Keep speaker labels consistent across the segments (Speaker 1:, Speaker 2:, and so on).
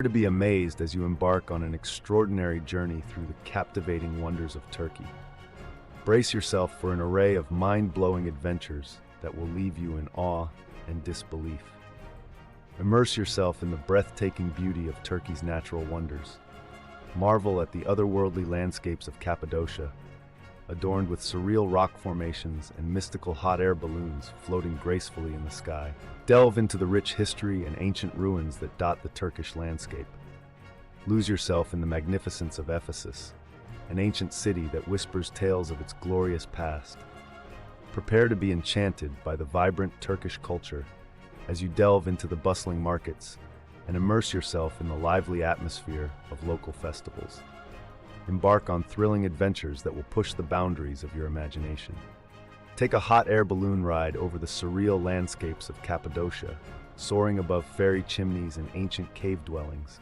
Speaker 1: To be amazed as you embark on an extraordinary journey through the captivating wonders of Turkey. Brace yourself for an array of mind-blowing adventures that will leave you in awe and disbelief. Immerse yourself in the breathtaking beauty of Turkey's natural wonders. Marvel at the otherworldly landscapes of Cappadocia, adorned with surreal rock formations and mystical hot air balloons floating gracefully in the sky. Delve into the rich history and ancient ruins that dot the Turkish landscape. Lose yourself in the magnificence of Ephesus, an ancient city that whispers tales of its glorious past. Prepare to be enchanted by the vibrant Turkish culture as you delve into the bustling markets and immerse yourself in the lively atmosphere of local festivals. Embark on thrilling adventures that will push the boundaries of your imagination. Take a hot air balloon ride over the surreal landscapes of Cappadocia, soaring above fairy chimneys and ancient cave dwellings.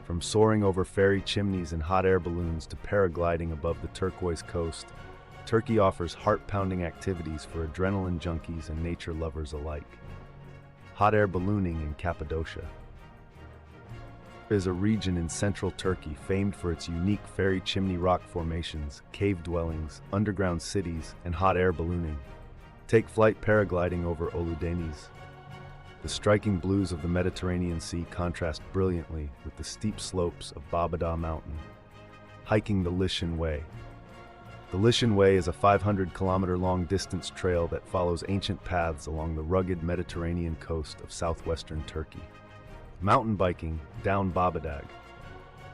Speaker 1: From soaring over fairy chimneys and hot air balloons to paragliding above the turquoise coast, Turkey offers heart-pounding activities for adrenaline junkies and nature lovers alike. Hot air ballooning in Cappadocia is a region in central Turkey famed for its unique fairy chimney rock formations, cave dwellings, underground cities, and hot air ballooning. Take flight paragliding over Ölüdeniz. The striking blues of the Mediterranean Sea contrast brilliantly with the steep slopes of Babadağ Mountain. Hiking the Lishan Way. The Lishan Way is a 500-kilometer-long distance trail that follows ancient paths along the rugged Mediterranean coast of southwestern Turkey. Mountain biking down Babadağ.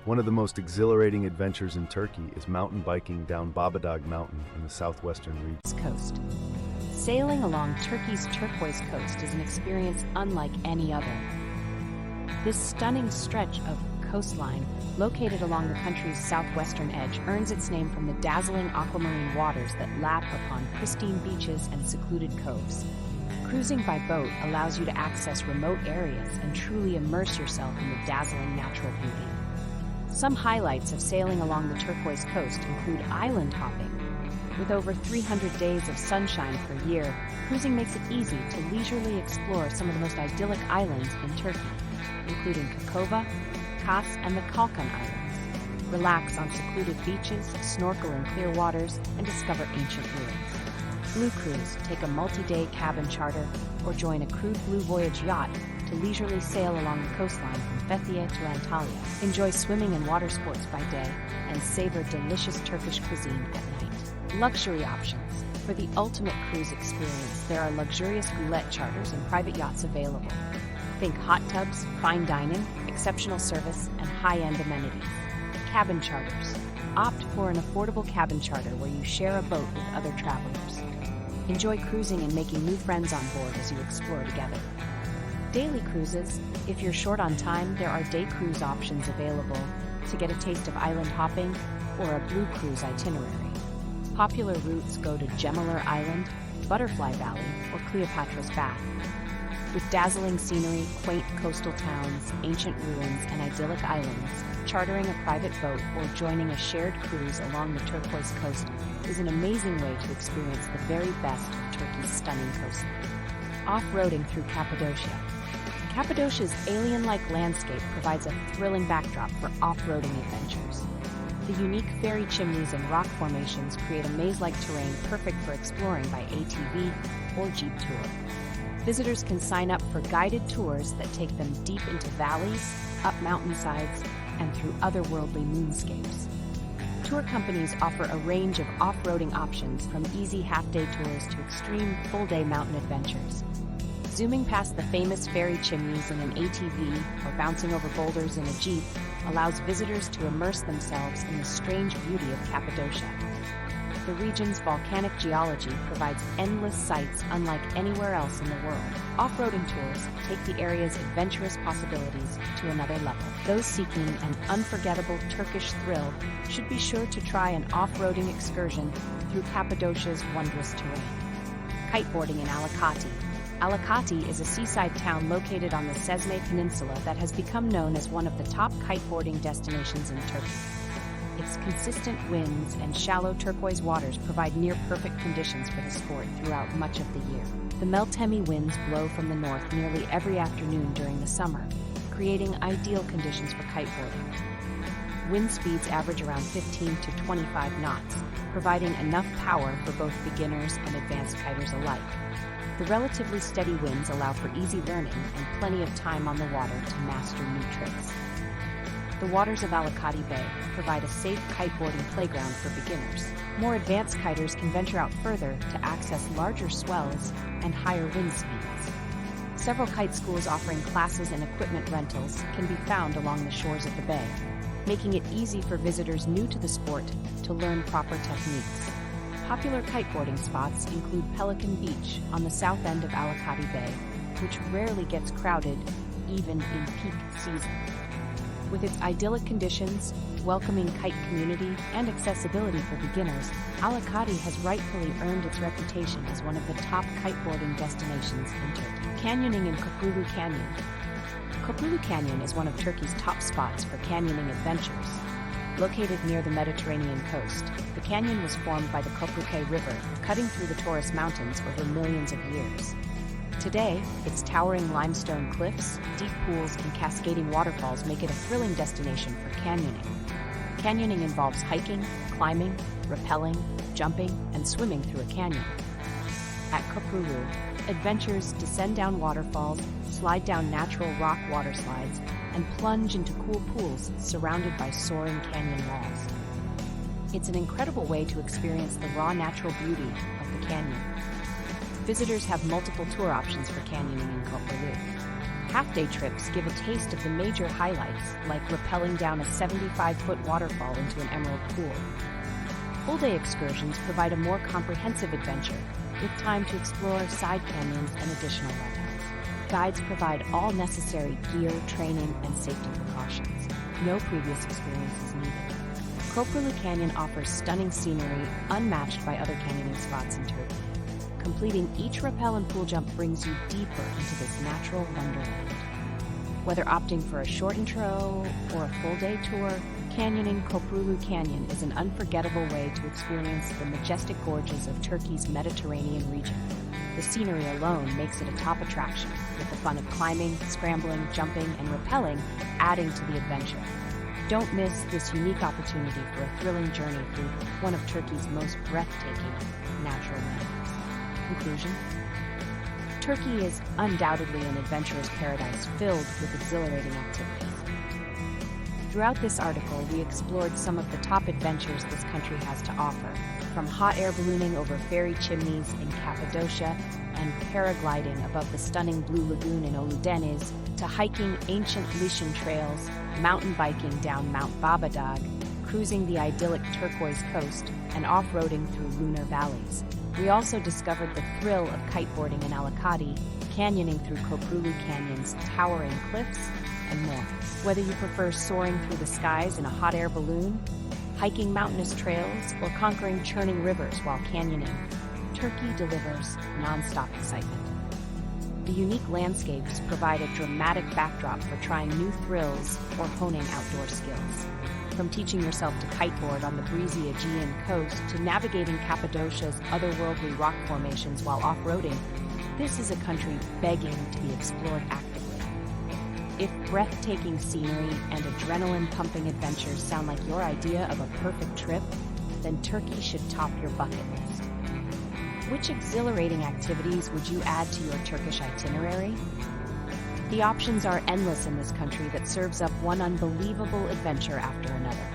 Speaker 1: One of the most exhilarating adventures in Turkey is mountain biking down Babadağ Mountain in the southwestern region.
Speaker 2: Coast. Sailing along Turkey's turquoise coast is an experience unlike any other. This stunning stretch of coastline, located along the country's southwestern edge, earns its name from the dazzling aquamarine waters that lap upon pristine beaches and secluded coves. Cruising by boat allows you to access remote areas and truly immerse yourself in the dazzling natural beauty. Some highlights of sailing along the turquoise coast include island hopping. With over 300 days of sunshine per year, cruising makes it easy to leisurely explore some of the most idyllic islands in Turkey, including Kakova, Kos, and the Kalkan Islands. Relax on secluded beaches, snorkel in clear waters, and discover ancient ruins. Blue Cruise, take a multi-day cabin charter or join a crude Blue Voyage yacht to leisurely sail along the coastline from Fethiye to Antalya. Enjoy swimming and water sports by day and savor delicious Turkish cuisine at night. Luxury options. For the ultimate cruise experience, there are luxurious goulette charters and private yachts available. Think hot tubs, fine dining, exceptional service, and high-end amenities. Cabin charters. Opt for an affordable cabin charter where you share a boat with other travelers. Enjoy cruising and making new friends on board as you explore together. Daily cruises. If you're short on time, there are day cruise options available to get a taste of island hopping or a blue cruise itinerary. Popular routes go to Gemaler Island, Butterfly Valley, or Cleopatra's Bath. With dazzling scenery, quaint coastal towns, ancient ruins, and idyllic islands, chartering a private boat or joining a shared cruise along the turquoise coast is an amazing way to experience the very best of Turkey's stunning coastline. Off-roading through Cappadocia. Cappadocia's alien-like landscape provides a thrilling backdrop for off-roading adventures. The unique fairy chimneys and rock formations create a maze-like terrain perfect for exploring by ATV or Jeep tour. Visitors can sign up for guided tours that take them deep into valleys, up mountainsides, and through otherworldly moonscapes. Tour companies offer a range of off-roading options, from easy half-day tours to extreme full-day mountain adventures. Zooming past the famous fairy chimneys in an ATV or bouncing over boulders in a Jeep allows visitors to immerse themselves in the strange beauty of Cappadocia. The region's volcanic geology provides endless sights unlike anywhere else in the world. Off-roading tours take the area's adventurous possibilities to another level. Those seeking an unforgettable Turkish thrill should be sure to try an off-roading excursion through Cappadocia's wondrous terrain. Kiteboarding in Alicante. Alicante is a seaside town located on the Sesme Peninsula that has become known as one of the top kiteboarding destinations in Turkey. Its consistent winds and shallow turquoise waters provide near-perfect conditions for the sport throughout much of the year. The Meltemi winds blow from the north nearly every afternoon during the summer, creating ideal conditions for kiteboarding. Wind speeds average around 15 to 25 knots, providing enough power for both beginners and advanced kiters alike. The relatively steady winds allow for easy learning and plenty of time on the water to master new tricks. The waters of Alicante Bay provide a safe kiteboarding playground for beginners. More advanced kiters can venture out further to access larger swells and higher wind speeds. Several kite schools offering classes and equipment rentals can be found along the shores of the bay, making it easy for visitors new to the sport to learn proper techniques. Popular kiteboarding spots include Pelican Beach on the south end of Alicante Bay, which rarely gets crowded even in peak season. With its idyllic conditions, welcoming kite community, and accessibility for beginners, Alicante has rightfully earned its reputation as one of the top kiteboarding destinations in Turkey. Canyoning in Köprülü Canyon. Köprülü Canyon is one of Turkey's top spots for canyoning adventures. Located near the Mediterranean coast, the canyon was formed by the Köprülü River, cutting through the Taurus Mountains over millions of years. Today, its towering limestone cliffs, deep pools, and cascading waterfalls make it a thrilling destination for canyoning. Canyoning involves hiking, climbing, rappelling, jumping, and swimming through a canyon. At Köprülü, adventurers descend down waterfalls, slide down natural rock water slides, and plunge into cool pools surrounded by soaring canyon walls. It's an incredible way to experience the raw natural beauty of the canyon. Visitors have multiple tour options for canyoning in Köprülü. Half-day trips give a taste of the major highlights, like rappelling down a 75-foot waterfall into an emerald pool. Full-day excursions provide a more comprehensive adventure, with time to explore side canyons and additional rappels. Guides provide all necessary gear, training, and safety precautions. No previous experience is needed. Köprülü Canyon offers stunning scenery unmatched by other canyoning spots in Turkey. Completing each rappel and pool jump brings you deeper into this natural wonderland. Whether opting for a short intro or a full-day tour, canyoning Köprülü Canyon is an unforgettable way to experience the majestic gorges of Turkey's Mediterranean region. The scenery alone makes it a top attraction, with the fun of climbing, scrambling, jumping, and rappelling adding to the adventure. Don't miss this unique opportunity for a thrilling journey through one of Turkey's most breathtaking natural landscapes. Conclusion: Turkey is undoubtedly an adventurous paradise filled with exhilarating activities. Throughout this article, we explored some of the top adventures this country has to offer, from hot air ballooning over fairy chimneys in Cappadocia and paragliding above the stunning Blue Lagoon in Ölüdeniz, to hiking ancient Lycian trails, mountain biking down Mount Babadag, cruising the idyllic turquoise coast, and off-roading through lunar valleys. We also discovered the thrill of kiteboarding in Alicante, canyoning through Köprülü Canyon's towering cliffs, and more. Whether you prefer soaring through the skies in a hot air balloon, hiking mountainous trails, or conquering churning rivers while canyoning, Turkey delivers non-stop excitement. The unique landscapes provide a dramatic backdrop for trying new thrills or honing outdoor skills. From teaching yourself to kiteboard on the breezy Aegean coast to navigating Cappadocia's otherworldly rock formations while off-roading, this is a country begging to be explored actively. If breathtaking scenery and adrenaline-pumping adventures sound like your idea of a perfect trip, then Turkey should top your bucket list. Which exhilarating activities would you add to your Turkish itinerary? The options are endless in this country that serves up one unbelievable adventure after another.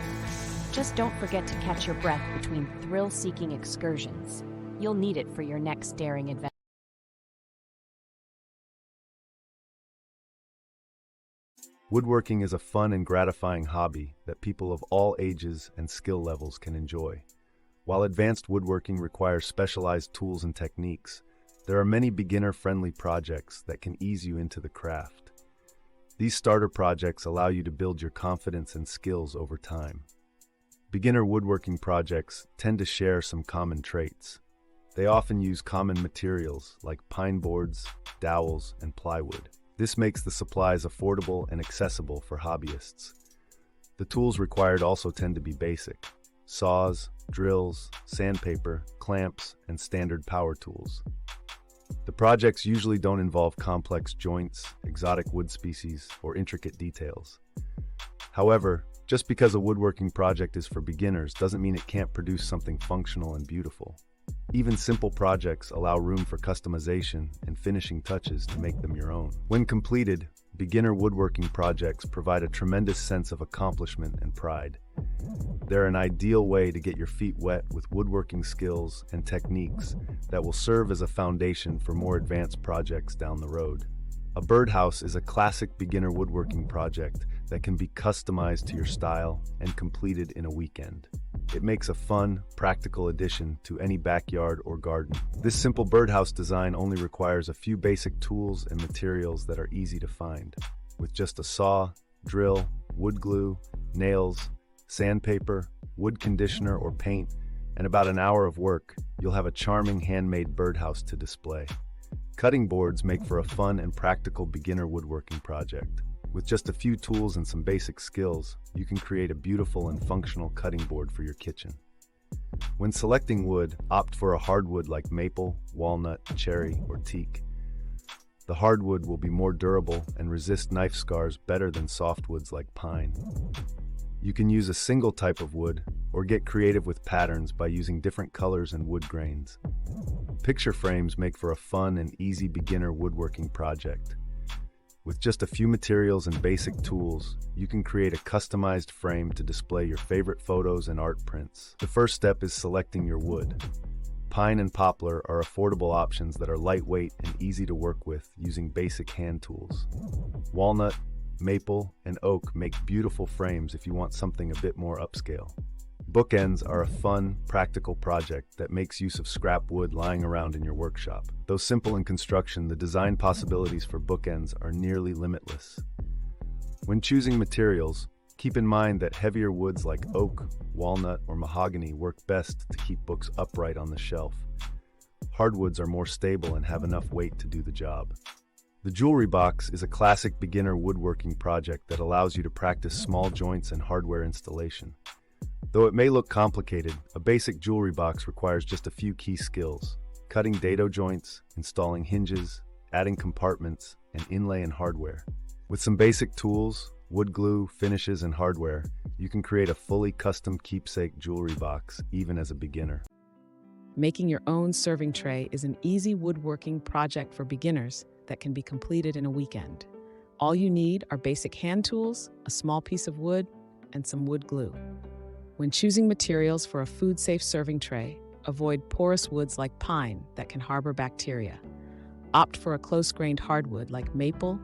Speaker 2: Just don't forget to catch your breath between thrill-seeking excursions. You'll need it for your next daring adventure.
Speaker 1: Woodworking is a fun and gratifying hobby that people of all ages and skill levels can enjoy. While advanced woodworking requires specialized tools and techniques, there are many beginner-friendly projects that can ease you into the craft. These starter projects allow you to build your confidence and skills over time. Beginner woodworking projects tend to share some common traits. They often use common materials like pine boards, dowels, and plywood. This makes the supplies affordable and accessible for hobbyists. The tools required also tend to be basic: saws, drills, sandpaper, clamps, and standard power tools. The projects usually don't involve complex joints, exotic wood species, or intricate details. However, just because a woodworking project is for beginners doesn't mean it can't produce something functional and beautiful. Even simple projects allow room for customization and finishing touches to make them your own. When completed, beginner woodworking projects provide a tremendous sense of accomplishment and pride. They're an ideal way to get your feet wet with woodworking skills and techniques that will serve as a foundation for more advanced projects down the road. A birdhouse is a classic beginner woodworking project that can be customized to your style and completed in a weekend. It makes a fun, practical addition to any backyard or garden. This simple birdhouse design only requires a few basic tools and materials that are easy to find. With just a saw, drill, wood glue, nails, sandpaper, wood conditioner or paint, and about an hour of work, you'll have a charming handmade birdhouse to display. Cutting boards make for a fun and practical beginner woodworking project. With just a few tools and some basic skills, you can create a beautiful and functional cutting board for your kitchen. When selecting wood, opt for a hardwood like maple, walnut, cherry, or teak. The hardwood will be more durable and resist knife scars better than softwoods like pine. You can use a single type of wood or get creative with patterns by using different colors and wood grains. Picture frames make for a fun and easy beginner woodworking project. With just a few materials and basic tools, you can create a customized frame to display your favorite photos and art prints. The first step is selecting your wood. Pine and poplar are affordable options that are lightweight and easy to work with using basic hand tools. Walnut, maple, and oak make beautiful frames if you want something a bit more upscale. Bookends are a fun, practical project that makes use of scrap wood lying around in your workshop. Though simple in construction, the design possibilities for bookends are nearly limitless. When choosing materials, keep in mind that heavier woods like oak, walnut, or mahogany work best to keep books upright on the shelf. Hardwoods are more stable and have enough weight to do the job. The jewelry box is a classic beginner woodworking project that allows you to practice small joints and hardware installation. Though it may look complicated, a basic jewelry box requires just a few key skills: cutting dado joints, installing hinges, adding compartments, and inlay and hardware. With some basic tools, wood glue, finishes, and hardware, you can create a fully custom keepsake jewelry box, even as a beginner.
Speaker 3: Making your own serving tray is an easy woodworking project for beginners that can be completed in a weekend. All you need are basic hand tools, a small piece of wood, and some wood glue. When choosing materials for a food-safe serving tray, avoid porous woods like pine that can harbor bacteria. Opt for a close-grained hardwood like maple,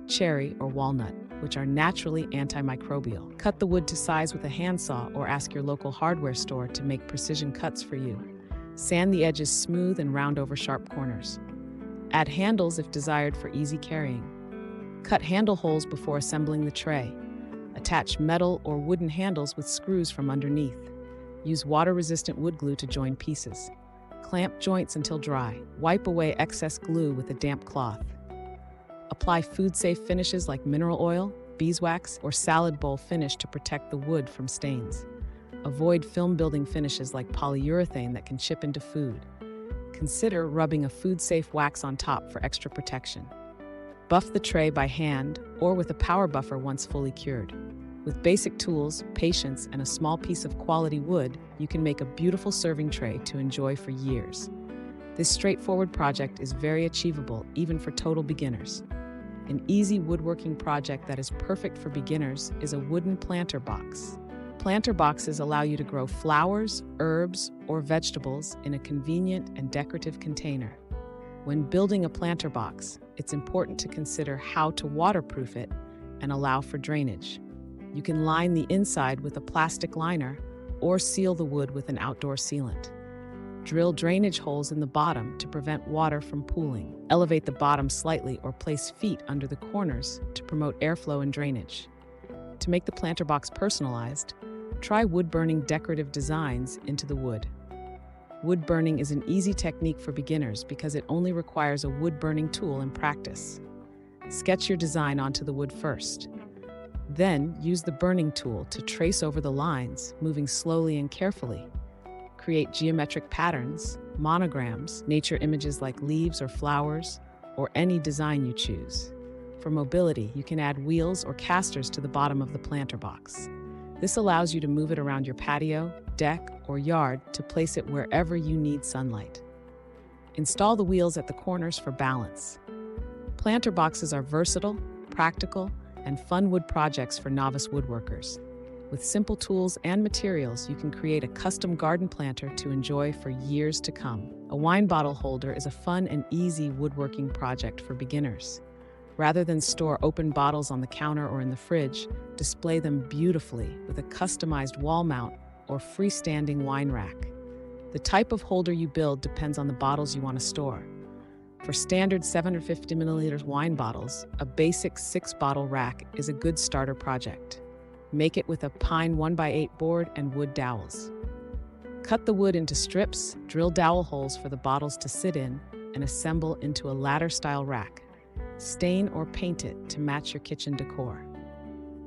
Speaker 3: cherry, or walnut, which are naturally antimicrobial. Cut the wood to size with a handsaw or ask your local hardware store to make precision cuts for you. Sand the edges smooth and round over sharp corners. Add handles if desired for easy carrying. Cut handle holes before assembling the tray. Attach metal or wooden handles with screws from underneath. Use water-resistant wood glue to join pieces. Clamp joints until dry. Wipe away excess glue with a damp cloth. Apply food-safe finishes like mineral oil, beeswax, or salad bowl finish to protect the wood from stains. Avoid film-building finishes like polyurethane that can chip into food. Consider rubbing a food-safe wax on top for extra protection. Buff the tray by hand or with a power buffer once fully cured. With basic tools, patience, and a small piece of quality wood, you can make a beautiful serving tray to enjoy for years. This straightforward project is very achievable even for total beginners. An easy woodworking project that is perfect for beginners is a wooden planter box. Planter boxes allow you to grow flowers, herbs, or vegetables in a convenient and decorative container. When building a planter box, it's important to consider how to waterproof it and allow for drainage. You can line the inside with a plastic liner or seal the wood with an outdoor sealant. Drill drainage holes in the bottom to prevent water from pooling. Elevate the bottom slightly or place feet under the corners to promote airflow and drainage. To make the planter box personalized, try wood-burning decorative designs into the wood. Wood burning is an easy technique for beginners because it only requires a wood-burning tool and practice. Sketch your design onto the wood first. Then, use the burning tool to trace over the lines, moving slowly and carefully. Create geometric patterns, monograms, nature images like leaves or flowers, or any design you choose. For mobility, you can add wheels or casters to the bottom of the planter box. This allows you to move it around your patio, deck, or yard to place it wherever you need sunlight. Install the wheels at the corners for balance. Planter boxes are versatile, practical, and fun wood projects for novice woodworkers. With simple tools and materials, you can create a custom garden planter to enjoy for years to come. A wine bottle holder is a fun and easy woodworking project for beginners. Rather than store open bottles on the counter or in the fridge, display them beautifully with a customized wall mount or freestanding wine rack. The type of holder you build depends on the bottles you want to store. For standard 750 milliliters wine bottles, a basic 6-bottle rack is a good starter project. Make it with a pine 1x8 board and wood dowels. Cut the wood into strips, drill dowel holes for the bottles to sit in, and assemble into a ladder-style rack. Stain or paint it to match your kitchen decor.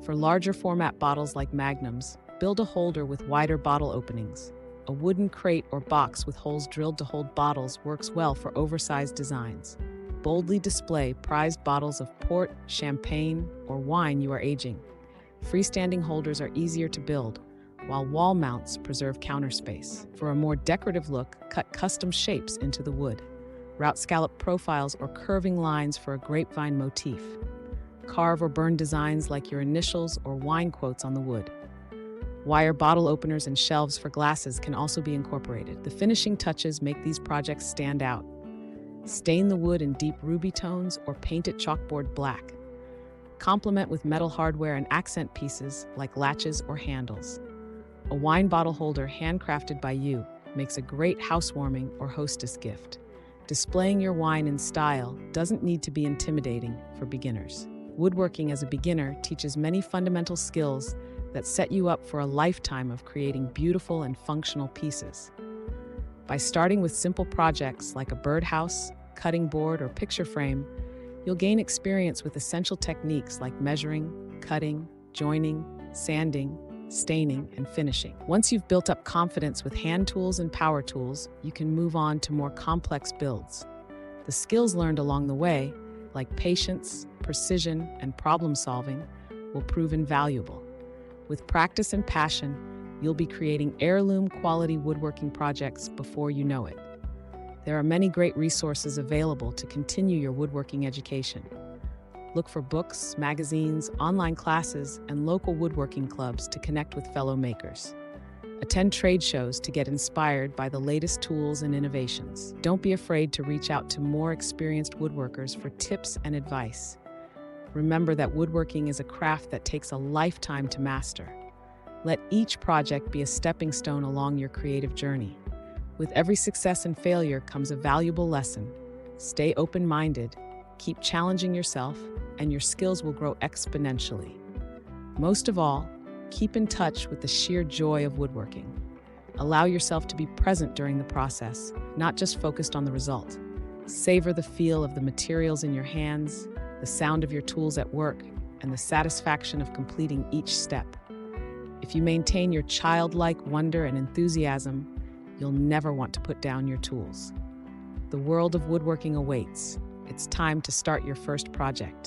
Speaker 3: For larger format bottles like magnums, build a holder with wider bottle openings. A wooden crate or box with holes drilled to hold bottles works well for oversized designs. Boldly display prized bottles of port, champagne, or wine you are aging. Freestanding holders are easier to build, while wall mounts preserve counter space. For a more decorative look, cut custom shapes into the wood. Route scallop profiles or curving lines for a grapevine motif. Carve or burn designs like your initials or wine quotes on the wood. Wire bottle openers and shelves for glasses can also be incorporated. The finishing touches make these projects stand out. Stain the wood in deep ruby tones or paint it chalkboard black. Complement with metal hardware and accent pieces like latches or handles. A wine bottle holder handcrafted by you makes a great housewarming or hostess gift. Displaying your wine in style doesn't need to be intimidating for beginners. Woodworking as a beginner teaches many fundamental skills that set you up for a lifetime of creating beautiful and functional pieces. By starting with simple projects like a birdhouse, cutting board, or picture frame, you'll gain experience with essential techniques like measuring, cutting, joining, sanding, staining, and finishing. Once you've built up confidence with hand tools and power tools, you can move on to more complex builds. The skills learned along the way, like patience, precision, and problem solving, will prove invaluable. With practice and passion, you'll be creating heirloom quality woodworking projects before you know it. There are many great resources available to continue your woodworking education. Look for books, magazines, online classes, and local woodworking clubs to connect with fellow makers. Attend trade shows to get inspired by the latest tools and innovations. Don't be afraid to reach out to more experienced woodworkers for tips and advice. Remember that woodworking is a craft that takes a lifetime to master. Let each project be a stepping stone along your creative journey. With every success and failure comes a valuable lesson. Stay open-minded, keep challenging yourself, and your skills will grow exponentially. Most of all, keep in touch with the sheer joy of woodworking. Allow yourself to be present during the process, not just focused on the result. Savor the feel of the materials in your hands, the sound of your tools at work, and the satisfaction of completing each step. If you maintain your childlike wonder and enthusiasm, you'll never want to put down your tools. The world of woodworking awaits. It's time to start your first project.